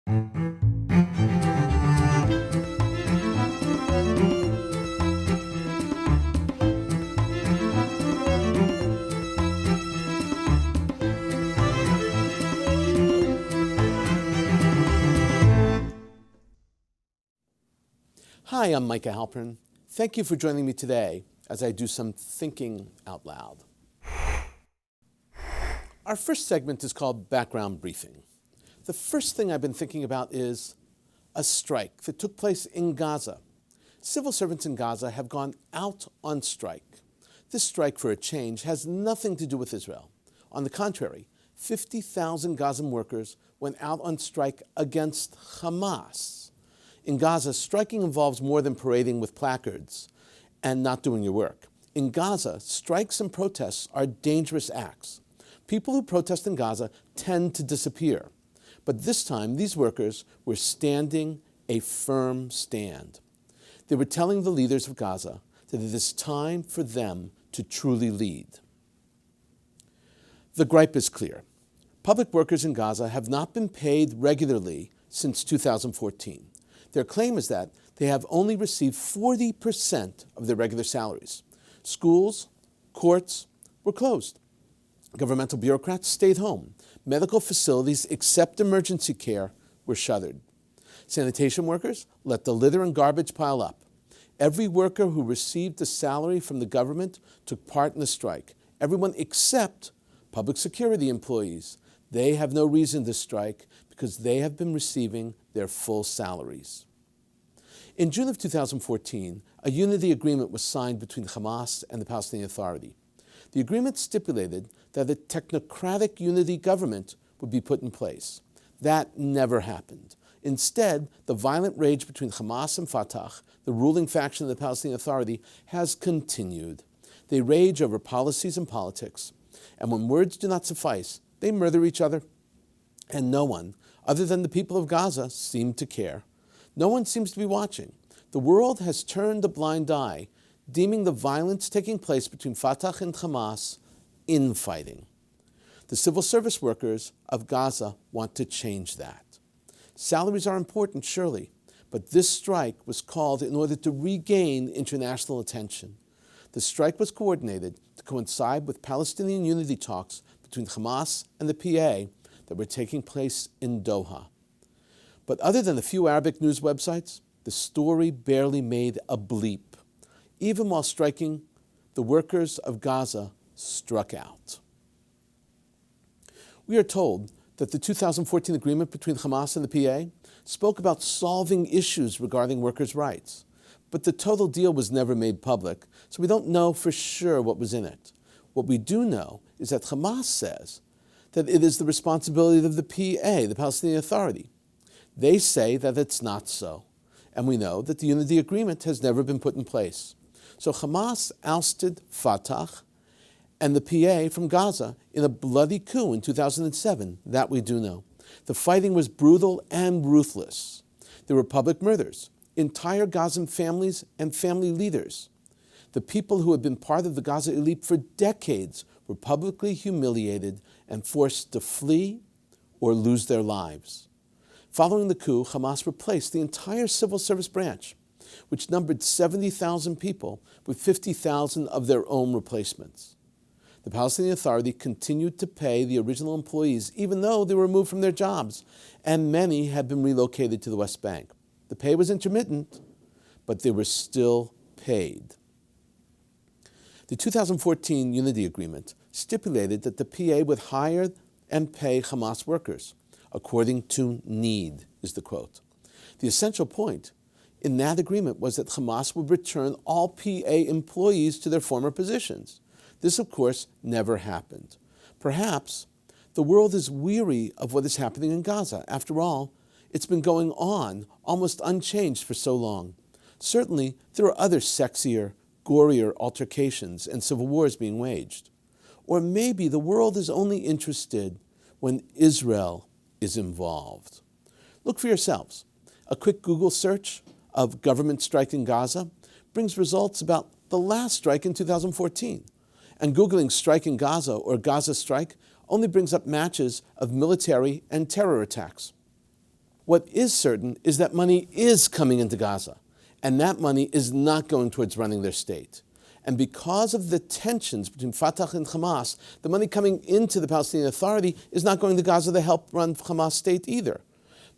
Hi, I'm Micah Halpern. Thank you for joining me today as I do some thinking out loud. Our first segment is called Background Briefing. The first thing I've been thinking about is a strike that took place in Gaza. Civil servants in Gaza have gone out on strike. This strike, for a change, has nothing to do with Israel. On the contrary, 50,000 Gazan workers went out on strike against Hamas. In Gaza, striking involves more than parading with placards and not doing your work. In Gaza, strikes and protests are dangerous acts. People who protest in Gaza tend to disappear. But this time, these workers were standing a firm stand. They were telling the leaders of Gaza that it is time for them to truly lead. The gripe is clear. Public workers in Gaza have not been paid regularly since 2014. Their claim is that they have only received 40% of their regular salaries. Schools, courts were closed. Governmental bureaucrats stayed home. Medical facilities, except emergency care, were shuttered. Sanitation workers let the litter and garbage pile up. Every worker who received a salary from the government took part in the strike. Everyone except public security employees. They have no reason to strike because they have been receiving their full salaries. In June of 2014, a unity agreement was signed between Hamas and the Palestinian Authority. The agreement stipulated that a technocratic unity government would be put in place. That never happened. Instead, the violent rage between Hamas and Fatah, the ruling faction of the Palestinian Authority, has continued. They rage over policies and politics, and when words do not suffice, they murder each other. And no one, other than the people of Gaza, seem to care. No one seems to be watching. The world has turned a blind eye, deeming the violence taking place between Fatah and Hamas infighting. The civil service workers of Gaza want to change that. Salaries are important, surely, but this strike was called in order to regain international attention. The strike was coordinated to coincide with Palestinian unity talks between Hamas and the PA that were taking place in Doha. But other than a few Arabic news websites, the story barely made a bleep. Even while striking, the workers of Gaza struck out. We are told that the 2014 agreement between Hamas and the PA spoke about solving issues regarding workers' rights. But the total deal was never made public, so we don't know for sure what was in it. What we do know is that Hamas says that it is the responsibility of the PA, the Palestinian Authority. They say that it's not so, and we know that the unity agreement has never been put in place. So Hamas ousted Fatah and the PA from Gaza in a bloody coup in 2007, that we do know. The fighting was brutal and ruthless. There were public murders, entire Gazan families and family leaders. The people who had been part of the Gaza elite for decades were publicly humiliated and forced to flee or lose their lives. Following the coup, Hamas replaced the entire civil service branch, which numbered 70,000 people, with 50,000 of their own replacements. The Palestinian Authority continued to pay the original employees, even though they were removed from their jobs, and many had been relocated to the West Bank. The pay was intermittent, but they were still paid. The 2014 Unity Agreement stipulated that the PA would hire and pay Hamas workers, according to need, is the quote. The essential point in that agreement was that Hamas would return all PA employees to their former positions. This, of course, never happened. Perhaps the world is weary of what is happening in Gaza. After all, it's been going on almost unchanged for so long. Certainly, there are other sexier, gorier altercations and civil wars being waged. Or maybe the world is only interested when Israel is involved. Look for yourselves. A quick Google search of government strike in Gaza brings results about the last strike in 2014. And Googling strike in Gaza or Gaza strike only brings up matches of military and terror attacks. What is certain is that money is coming into Gaza, and that money is not going towards running their state. And because of the tensions between Fatah and Hamas, the money coming into the Palestinian Authority is not going to Gaza to help run Hamas state either.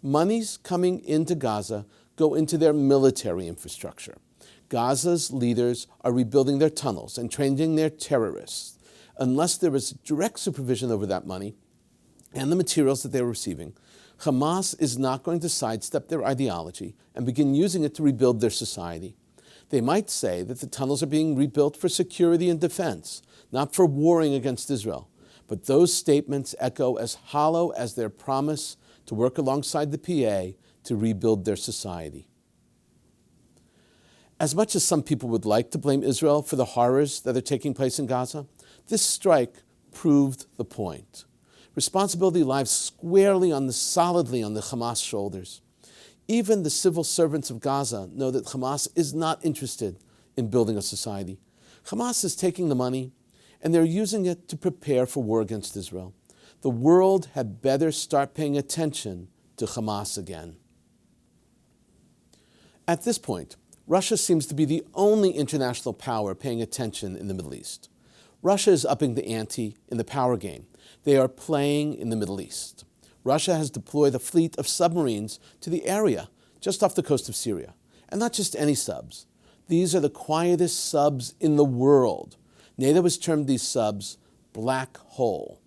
Monies coming into Gaza go into their military infrastructure. Gaza's leaders are rebuilding their tunnels and training their terrorists. Unless there is direct supervision over that money and the materials that they're receiving, Hamas is not going to sidestep their ideology and begin using it to rebuild their society. They might say that the tunnels are being rebuilt for security and defense, not for warring against Israel. But those statements echo as hollow as their promise to work alongside the PA to rebuild their society. As much as some people would like to blame Israel for the horrors that are taking place in Gaza, this strike proved the point. Responsibility lies solidly on the Hamas shoulders. Even the civil servants of Gaza know that Hamas is not interested in building a society. Hamas is taking the money, and they're using it to prepare for war against Israel. The world had better start paying attention to Hamas again. At this point, Russia seems to be the only international power paying attention in the Middle East. Russia is upping the ante in the power game. They are playing in the Middle East. Russia has deployed a fleet of submarines to the area just off the coast of Syria. And not just any subs. These are the quietest subs in the world. NATO has termed these subs black hole.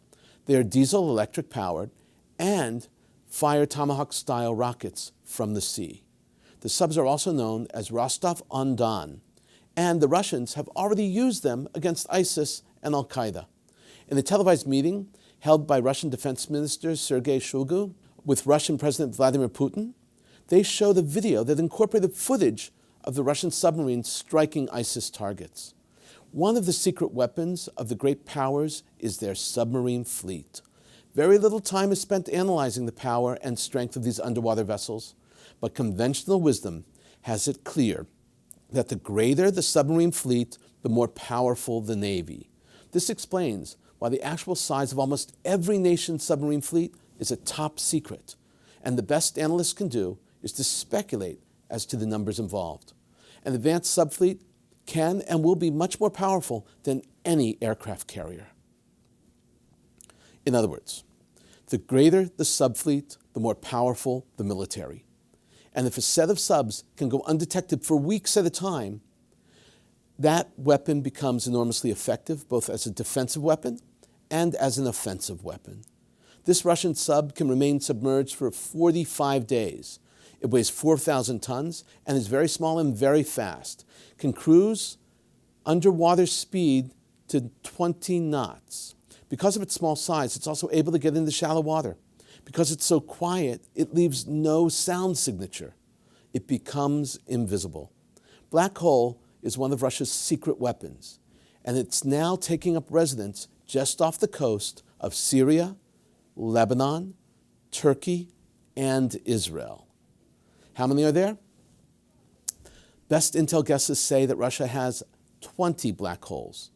They are diesel-electric powered and fire Tomahawk-style rockets from the sea. The subs are also known as Rostov-on-Don, and the Russians have already used them against ISIS and al-Qaeda. In a televised meeting held by Russian Defense Minister Sergei Shoigu with Russian President Vladimir Putin, they showed a video that incorporated footage of the Russian submarines striking ISIS targets. One of the secret weapons of the great powers is their submarine fleet. Very little time is spent analyzing the power and strength of these underwater vessels, but conventional wisdom has it clear that the greater the submarine fleet, the more powerful the Navy. This explains why the actual size of almost every nation's submarine fleet is a top secret, and the best analysts can do is to speculate as to the numbers involved. An advanced subfleet can and will be much more powerful than any aircraft carrier. In other words, the greater the subfleet, the more powerful the military. And if a set of subs can go undetected for weeks at a time, that weapon becomes enormously effective, both as a defensive weapon and as an offensive weapon. This Russian sub can remain submerged for 45 days. It weighs 4,000 tons and is very small and very fast. Can cruise underwater speed to 20 knots. Because of its small size, it's also able to get into shallow water. Because it's so quiet, it leaves no sound signature. It becomes invisible. Black hole is one of Russia's secret weapons, and it's now taking up residence just off the coast of Syria, Lebanon, Turkey, and Israel. How many are there? Best intel guesses say that Russia has 20 black holes.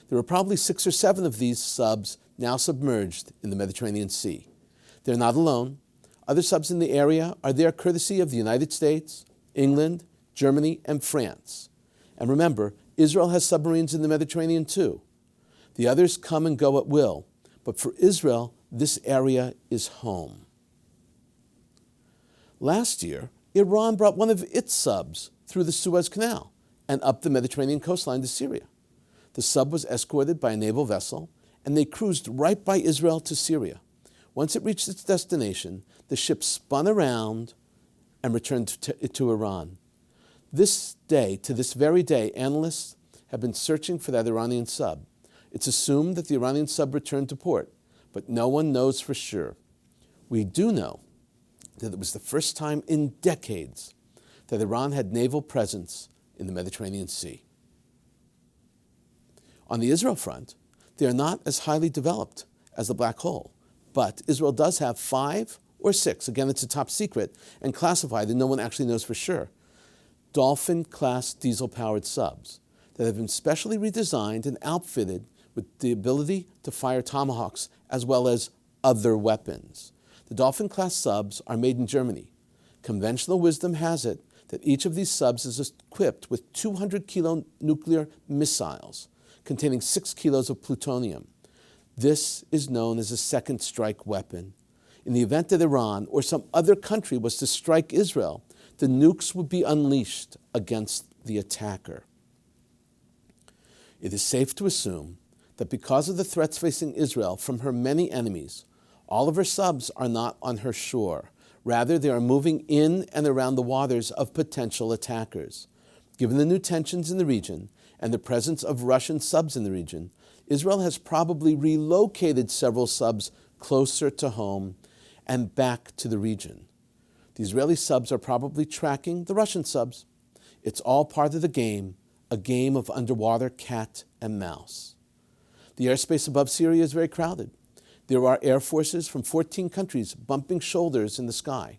There are probably 6 or 7 of these subs now submerged in the Mediterranean Sea. They're not alone. Other subs in the area are there courtesy of the United States, England, Germany, and France. And remember, Israel has submarines in the Mediterranean too. The others come and go at will, but for Israel, this area is home. Last year, Iran brought one of its subs through the Suez Canal and up the Mediterranean coastline to Syria. The sub was escorted by a naval vessel, and they cruised right by Israel to Syria. Once it reached its destination, the ship spun around and returned to Iran. This day, to this very day, analysts have been searching for that Iranian sub. It's assumed that the Iranian sub returned to port, but no one knows for sure. We do know that it was the first time in decades that Iran had naval presence in the Mediterranean Sea. On the Israel front, they are not as highly developed as the black hole, but Israel does have 5 or 6, again it's a top secret, and classified and no one actually knows for sure, Dolphin-class diesel-powered subs that have been specially redesigned and outfitted with the ability to fire Tomahawks as well as other weapons. The Dolphin-class subs are made in Germany Conventional wisdom has it that each of these subs is equipped with 200-kilo nuclear missiles containing 6 kilos of plutonium. This is known as a second strike weapon. In the event that Iran or some other country was to strike Israel, the nukes would be unleashed against the attacker. It is safe to assume that because of the threats facing Israel from her many enemies, all of her subs are not on her shore. Rather, they are moving in and around the waters of potential attackers. Given the new tensions in the region and the presence of Russian subs in the region, Israel has probably relocated several subs closer to home and back to the region. The Israeli subs are probably tracking the Russian subs. It's all part of the game, a game of underwater cat and mouse. The airspace above Syria is very crowded. There are air forces from 14 countries bumping shoulders in the sky.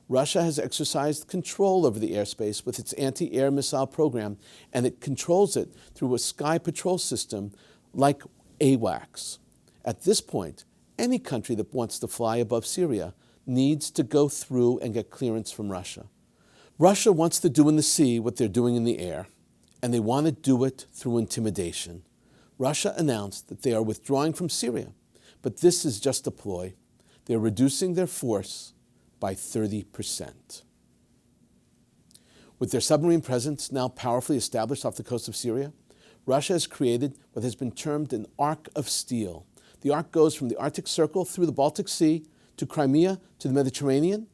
Russia has exercised control over the airspace with its anti-air missile program, and it controls it through a sky patrol system like AWACS. At this point, any country that wants to fly above Syria needs to go through and get clearance from Russia. Russia wants to do in the sea what they're doing in the air, and they want to do it through intimidation. Russia announced that they are withdrawing from Syria, but this is just a ploy. They're reducing their force by 30%. With their submarine presence now powerfully established off the coast of Syria, Russia has created what has been termed an arc of steel. The arc goes from the Arctic Circle through the Baltic Sea to Crimea to the Mediterranean.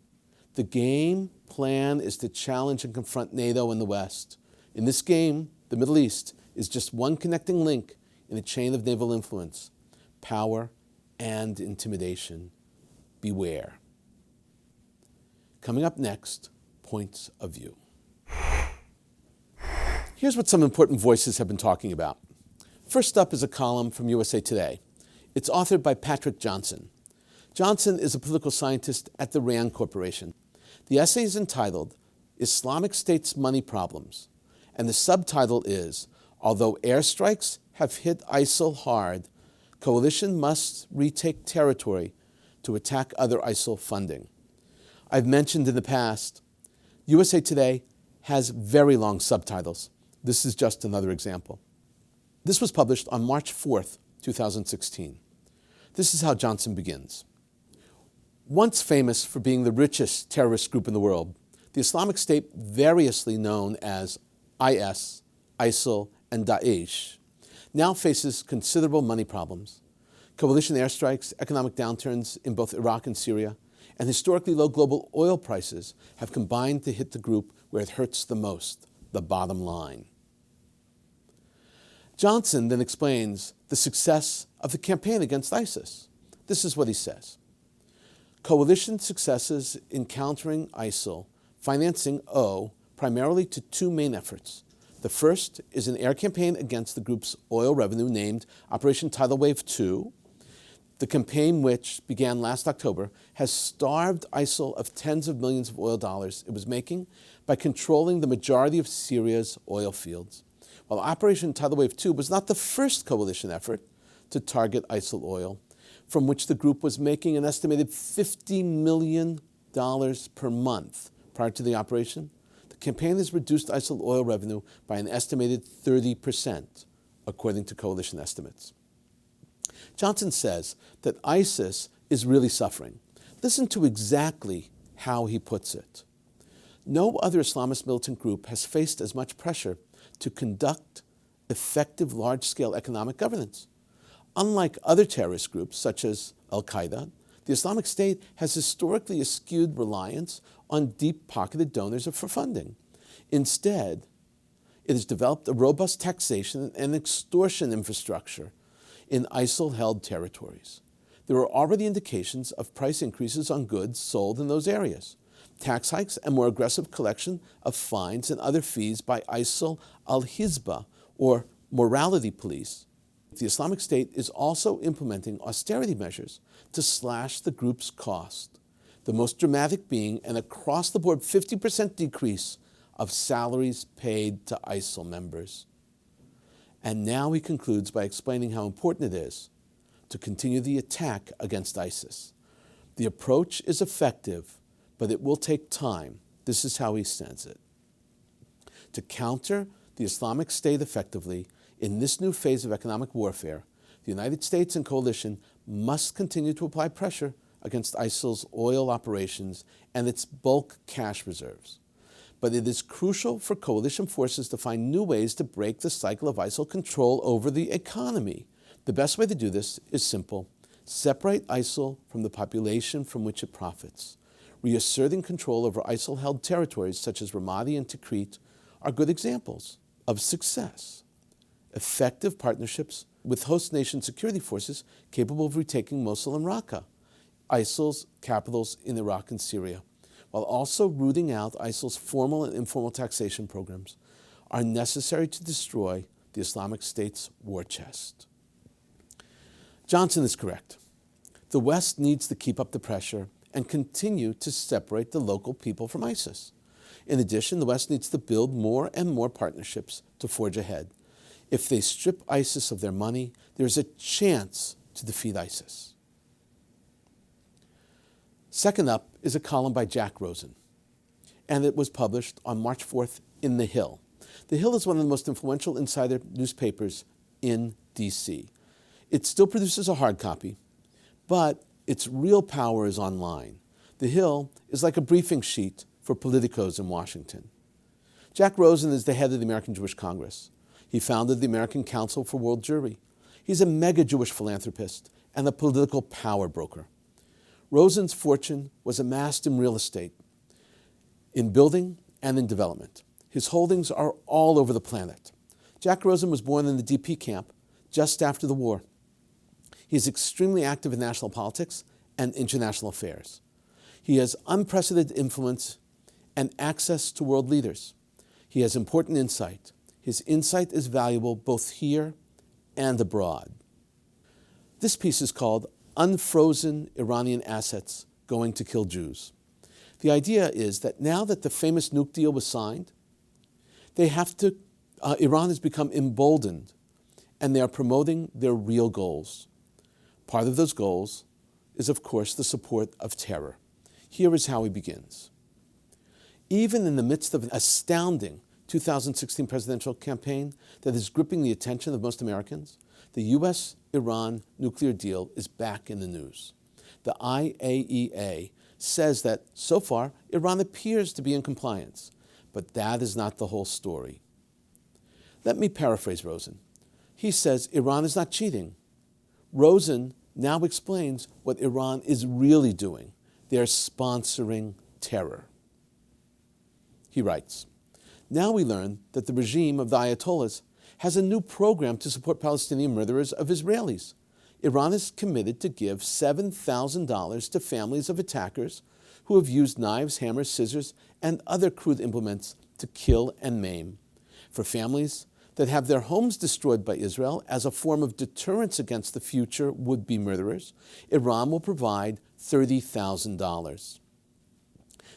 The game plan is to challenge and confront NATO and the West. In this game, the Middle East is just one connecting link in a chain of naval influence, power, and intimidation. Beware. Coming up next, points of view. Here's what some important voices have been talking about. First up is a column from USA Today. It's authored by Patrick Johnson. Johnson is a political scientist at the RAND Corporation. The essay is entitled Islamic State's Money Problems, and the subtitle is, Although airstrikes have hit ISIL hard, coalition must retake territory to attack other ISIL funding. I've mentioned in the past, USA Today has very long subtitles. This is just another example. This was published on March 4th, 2016. This is how Johnson begins. Once famous for being the richest terrorist group in the world, the Islamic State, variously known as IS, ISIL, and Daesh, now faces considerable money problems. Coalition airstrikes, economic downturns in both Iraq and Syria, and historically low global oil prices have combined to hit the group where it hurts the most, the bottom line. Johnson then explains the success of the campaign against ISIS. This is what he says. Coalition successes in countering ISIL, financing owe primarily to two main efforts. The first is an air campaign against the group's oil revenue named Operation Tidal Wave 2. The campaign, which began last October, has starved ISIL of tens of millions of oil dollars it was making by controlling the majority of Syria's oil fields. While Operation Tidal Wave 2 was not the first coalition effort to target ISIL oil, from which the group was making an estimated $50 million per month prior to the operation, the campaign has reduced ISIL oil revenue by an estimated 30%, according to coalition estimates. Johnson says that ISIS is really suffering. Listen to exactly how he puts it. No other Islamist militant group has faced as much pressure to conduct effective large-scale economic governance. Unlike other terrorist groups, such as Al-Qaeda, the Islamic State has historically eschewed reliance on deep-pocketed donors for funding. Instead, it has developed a robust taxation and extortion infrastructure in ISIL-held territories. There are already indications of price increases on goods sold in those areas, tax hikes, and more aggressive collection of fines and other fees by ISIL al-Hizbah, or morality police. The Islamic State is also implementing austerity measures to slash the group's cost, the most dramatic being an across-the-board 50% decrease of salaries paid to ISIL members. And now he concludes by explaining how important it is to continue the attack against ISIS. The approach is effective but it will take time. This is how he says it. To counter the Islamic State effectively in this new phase of economic warfare, the United States and coalition must continue to apply pressure against ISIL's oil operations and its bulk cash reserves. But it is crucial for coalition forces to find new ways to break the cycle of ISIL control over the economy. The best way to do this is simple. Separate ISIL from the population from which it profits. Reasserting control over ISIL-held territories such as Ramadi and Tikrit are good examples of success. Effective partnerships with host nation security forces capable of retaking Mosul and Raqqa, ISIL's capitals in Iraq and Syria, while also rooting out ISIL's formal and informal taxation programs, are necessary to destroy the Islamic State's war chest. Johnson is correct. The West needs to keep up the pressure and continue to separate the local people from ISIS. In addition, the West needs to build more and more partnerships to forge ahead. If they strip ISIS of their money, there's a chance to defeat ISIS. Second up is a column by Jack Rosen, and it was published on March 4th in The Hill. The Hill is one of the most influential insider newspapers in D.C. It still produces a hard copy, but its real power is online. The Hill is like a briefing sheet for politicos in Washington. Jack Rosen is the head of the American Jewish Congress. He founded the American Council for World Jewry. He's a mega-Jewish philanthropist and a political power broker. Rosen's fortune was amassed in real estate, in building and in development. His holdings are all over the planet. Jack Rosen was born in the DP camp just after the war. He is extremely active in national politics and international affairs. He has unprecedented influence and access to world leaders. He has important insight. His insight is valuable both here and abroad. This piece is called Unfrozen Iranian Assets Going to Kill Jews. The idea is that now that the famous nuke deal was signed, Iran has become emboldened, and they are promoting their real goals. Part of those goals is, of course, the support of terror. Here is how he begins. Even in the midst of an astounding 2016 presidential campaign that is gripping the attention of most Americans, the U.S.-Iran nuclear deal is back in the news. The IAEA says that, so far, Iran appears to be in compliance, but that is not the whole story. Let me paraphrase Rosen. He says Iran is not cheating. Rosen now explains what Iran is really doing. They are sponsoring terror. He writes, now we learn that the regime of the Ayatollahs has a new program to support Palestinian murderers of Israelis. Iran is committed to give $7,000 to families of attackers who have used knives, hammers, scissors, and other crude implements to kill and maim. For families that have their homes destroyed by Israel as a form of deterrence against the future would-be murderers, Iran will provide $30,000.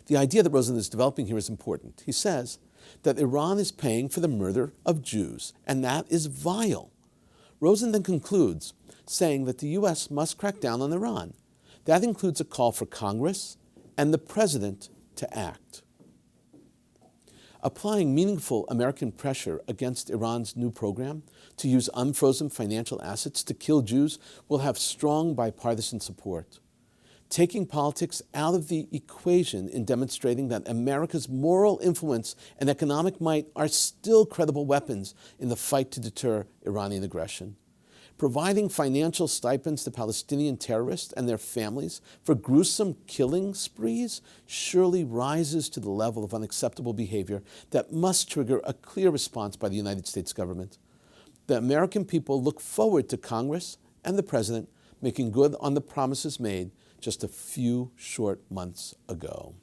The idea that Rosen is developing here is important. He says that Iran is paying for the murder of Jews, and that is vile. Rosen then concludes, saying that the U.S. must crack down on Iran. That includes a call for Congress and the President to act. Applying meaningful American pressure against Iran's new program to use unfrozen financial assets to kill Jews will have strong bipartisan support. Taking politics out of the equation in demonstrating that America's moral influence and economic might are still credible weapons in the fight to deter Iranian aggression. Providing financial stipends to Palestinian terrorists and their families for gruesome killing sprees surely rises to the level of unacceptable behavior that must trigger a clear response by the United States government. The American people look forward to Congress and the President making good on the promises made just a few short months ago.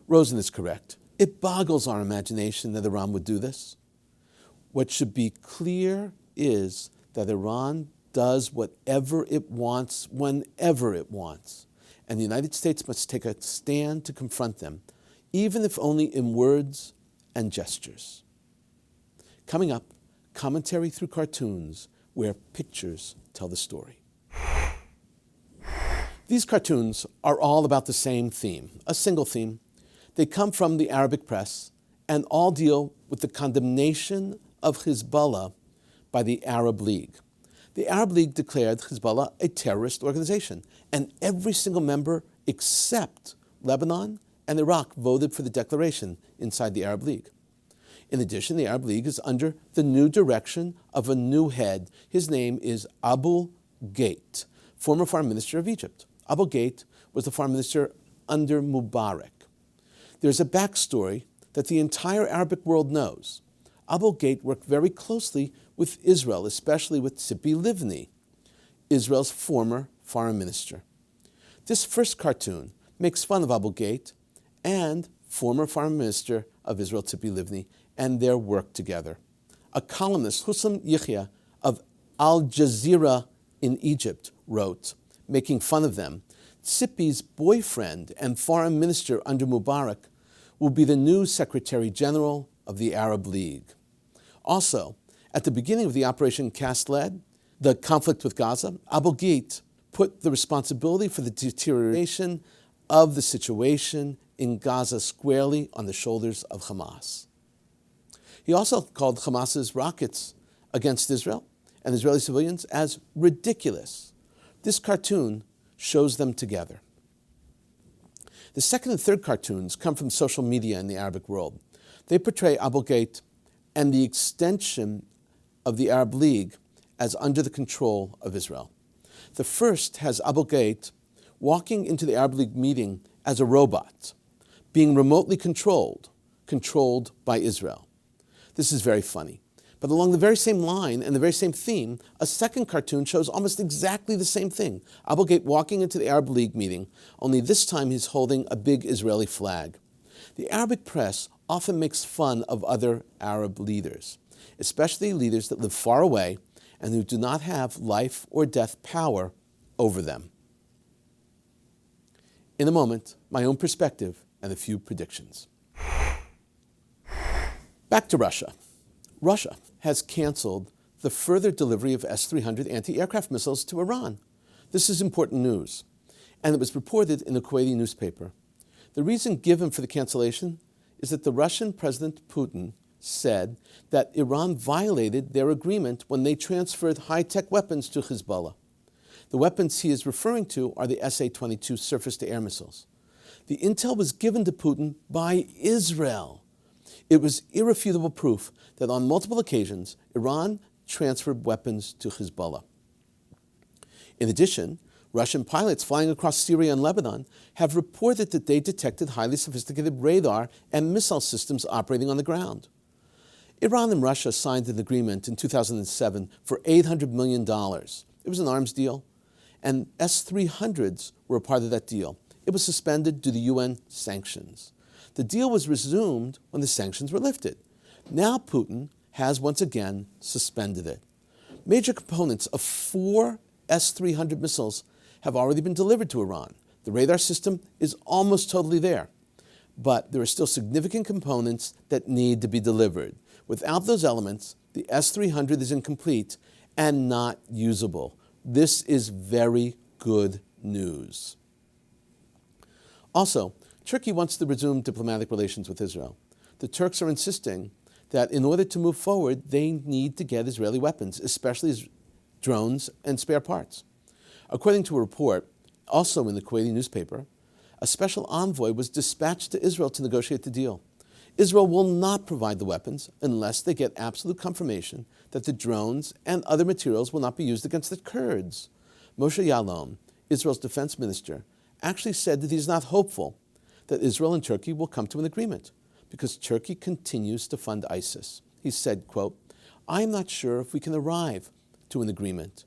Rosen is correct. It boggles our imagination that Iran would do this. What should be clear is that Iran does whatever it wants, whenever it wants. And the United States must take a stand to confront them, even if only in words and gestures. Coming up, commentary through cartoons where pictures tell the story. These cartoons are all about the same theme, a single theme. They come from the Arabic press and all deal with the condemnation of Hezbollah by the Arab League. The Arab League declared Hezbollah a terrorist organization, and every single member except Lebanon and Iraq voted for the declaration inside the Arab League. In addition, the Arab League is under the new direction of a new head. His name is Abu Ghait, former foreign minister of Egypt. Abu Ghait was the foreign minister under Mubarak. There's a backstory that the entire Arabic world knows. Abu Ghait worked very closely with Israel, especially with Tzipi Livni, Israel's former foreign minister. This first cartoon makes fun of Abu Ghait and former foreign minister of Israel, Tzipi Livni, and their work together. A columnist, Hussam Yihya of Al Jazeera in Egypt, wrote, making fun of them, Tzipi's boyfriend and foreign minister under Mubarak will be the new Secretary General of the Arab League. Also, at the beginning of the Operation Cast Lead, the conflict with Gaza, Abu Ghait put the responsibility for the deterioration of the situation in Gaza squarely on the shoulders of Hamas. He also called Hamas's rockets against Israel and Israeli civilians as ridiculous. This cartoon shows them together. The second and third cartoons come from social media in the Arabic world. They portray Abu Ghait and the extension of the Arab League as under the control of Israel. The first has Abu Ghait walking into the Arab League meeting as a robot, being remotely controlled by Israel. This is very funny. But along the very same line and the very same theme, a second cartoon shows almost exactly the same thing. Abu Ghait walking into the Arab League meeting, only this time he's holding a big Israeli flag. The Arabic press often makes fun of other Arab leaders, especially leaders that live far away and who do not have life or death power over them. In a moment, my own perspective and a few predictions. Back to Russia. Russia has canceled the further delivery of S-300 anti-aircraft missiles to Iran. This is important news, and it was reported in a Kuwaiti newspaper. The reason given for the cancellation is that the Russian President Putin said that Iran violated their agreement when they transferred high-tech weapons to Hezbollah. The weapons he is referring to are the SA-22 surface-to-air missiles. The intel was given to Putin by Israel. It was irrefutable proof that on multiple occasions, Iran transferred weapons to Hezbollah. In addition, Russian pilots flying across Syria and Lebanon have reported that they detected highly sophisticated radar and missile systems operating on the ground. Iran and Russia signed an agreement in 2007 for $800 million. It was an arms deal, and S-300s were a part of that deal. It was suspended due to UN sanctions. The deal was resumed when the sanctions were lifted. Now Putin has once again suspended it. Major components of 4 S-300 missiles have already been delivered to Iran. The radar system is almost totally there. But there are still significant components that need to be delivered. Without those elements, the S-300 is incomplete and not usable. This is very good news. Also, Turkey wants to resume diplomatic relations with Israel. The Turks are insisting that in order to move forward, they need to get Israeli weapons, especially drones and spare parts. According to a report, also in the Kuwaiti newspaper, a special envoy was dispatched to Israel to negotiate the deal. Israel will not provide the weapons unless they get absolute confirmation that the drones and other materials will not be used against the Kurds. Moshe Yaalon, Israel's defense minister, actually said that he's not hopeful that Israel and Turkey will come to an agreement because Turkey continues to fund ISIS. He said, quote, "I am not sure if we can arrive to an agreement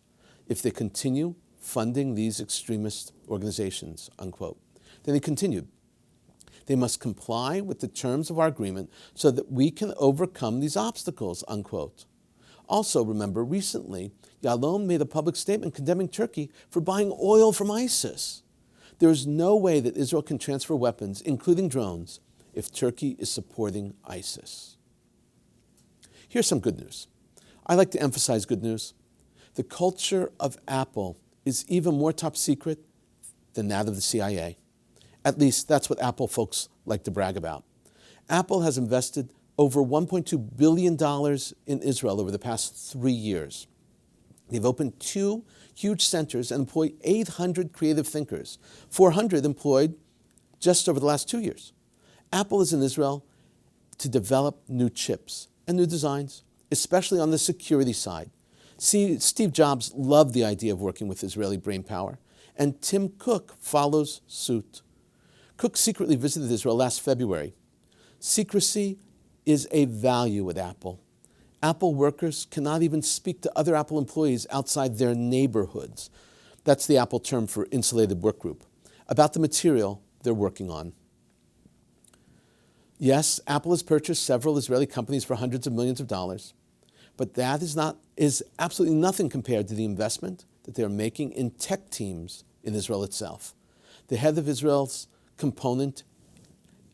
if they continue funding these extremist organizations," unquote. Then he continued, "They must comply with the terms of our agreement so that we can overcome these obstacles," unquote. Also, remember, recently, Yaalon made a public statement condemning Turkey for buying oil from ISIS. There is no way that Israel can transfer weapons, including drones, if Turkey is supporting ISIS. Here's some good news. I like to emphasize good news. The culture of Apple is even more top secret than that of the CIA. At least that's what Apple folks like to brag about. Apple has invested over $1.2 billion in Israel over the past 3 years. They've opened 2 huge centers and employ 800 creative thinkers, 400 employed just over the last 2 years. Apple is in Israel to develop new chips and new designs, especially on the security side. Steve Jobs loved the idea of working with Israeli brainpower, and Tim Cook follows suit. Cook secretly visited Israel last February. Secrecy is a value at Apple. Apple workers cannot even speak to other Apple employees outside their neighborhoods. That's the Apple term for insulated work group, about the material they're working on. Yes, Apple has purchased several Israeli companies for hundreds of millions of dollars, but that is absolutely nothing compared to the investment that they are making in tech teams in Israel itself. The head of Israel's component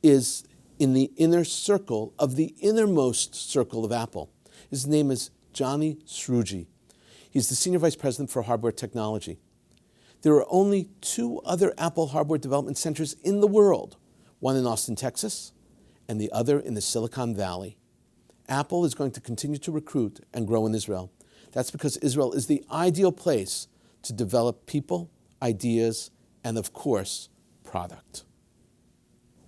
is in the inner circle of the innermost circle of Apple. His name is Johnny Srouji. He's the Senior Vice President for Hardware Technology. There are only 2 other Apple hardware development centers in the world, one in Austin, Texas, and the other in the Silicon Valley. Apple is going to continue to recruit and grow in Israel. That's because Israel is the ideal place to develop people, ideas, and of course, product.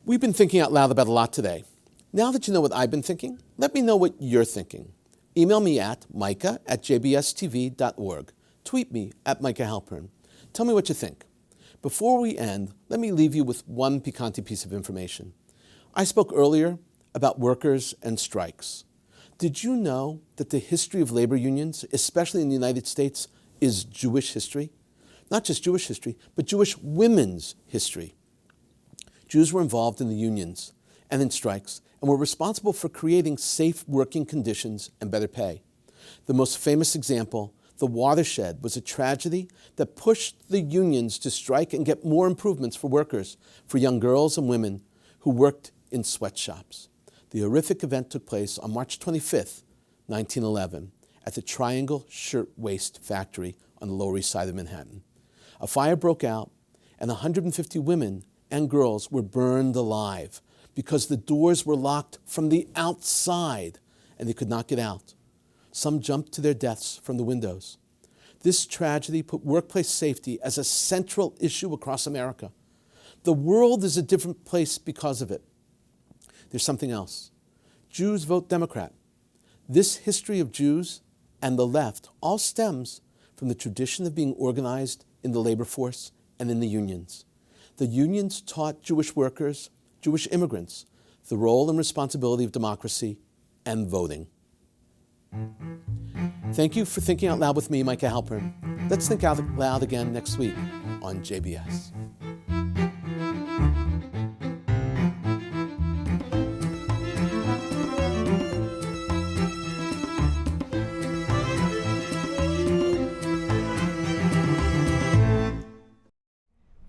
We've been thinking out loud about a lot today. Now that you know what I've been thinking, let me know what you're thinking. Email me at micah@jbstv.org. Tweet me at Micah Halpern. Tell me what you think. Before we end, let me leave you with one piquante piece of information. I spoke earlier about workers and strikes. Did you know that the history of labor unions, especially in the United States, is Jewish history? Not just Jewish history, but Jewish women's history. Jews were involved in the unions and in strikes and were responsible for creating safe working conditions and better pay. The most famous example, the watershed, was a tragedy that pushed the unions to strike and get more improvements for workers, for young girls and women who worked in sweatshops. The horrific event took place on March 25th, 1911, at the Triangle Shirtwaist Factory on the Lower East Side of Manhattan. A fire broke out, and 150 women and girls were burned alive because the doors were locked from the outside and they could not get out. Some jumped to their deaths from the windows. This tragedy put workplace safety as a central issue across America. The world is a different place because of it. There's something else. Jews vote Democrat. This history of Jews and the left all stems from the tradition of being organized in the labor force and in the unions. The unions taught Jewish workers, Jewish immigrants, the role and responsibility of democracy and voting. Thank you for thinking out loud with me, Micah Halpern. Let's think out loud again next week on JBS.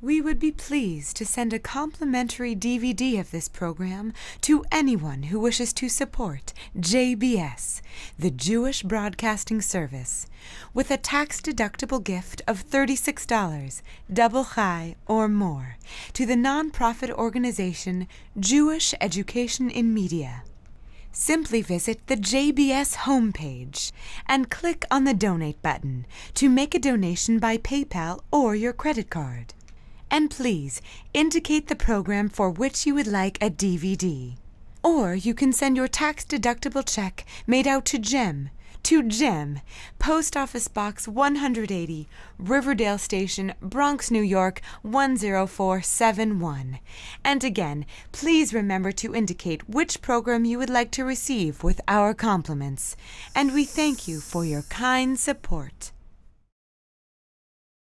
We would be pleased to send a complimentary DVD of this program to anyone who wishes to support JBS, the Jewish Broadcasting Service, with a tax-deductible gift of $36, double chai or more, to the nonprofit organization Jewish Education in Media. Simply visit the JBS homepage and click on the Donate button to make a donation by PayPal or your credit card. And please indicate the program for which you would like a DVD. Or you can send your tax-deductible check made out to Jem, Post Office Box 180, Riverdale Station, Bronx, New York 10471. And again, please remember to indicate which program you would like to receive with our compliments. And we thank you for your kind support.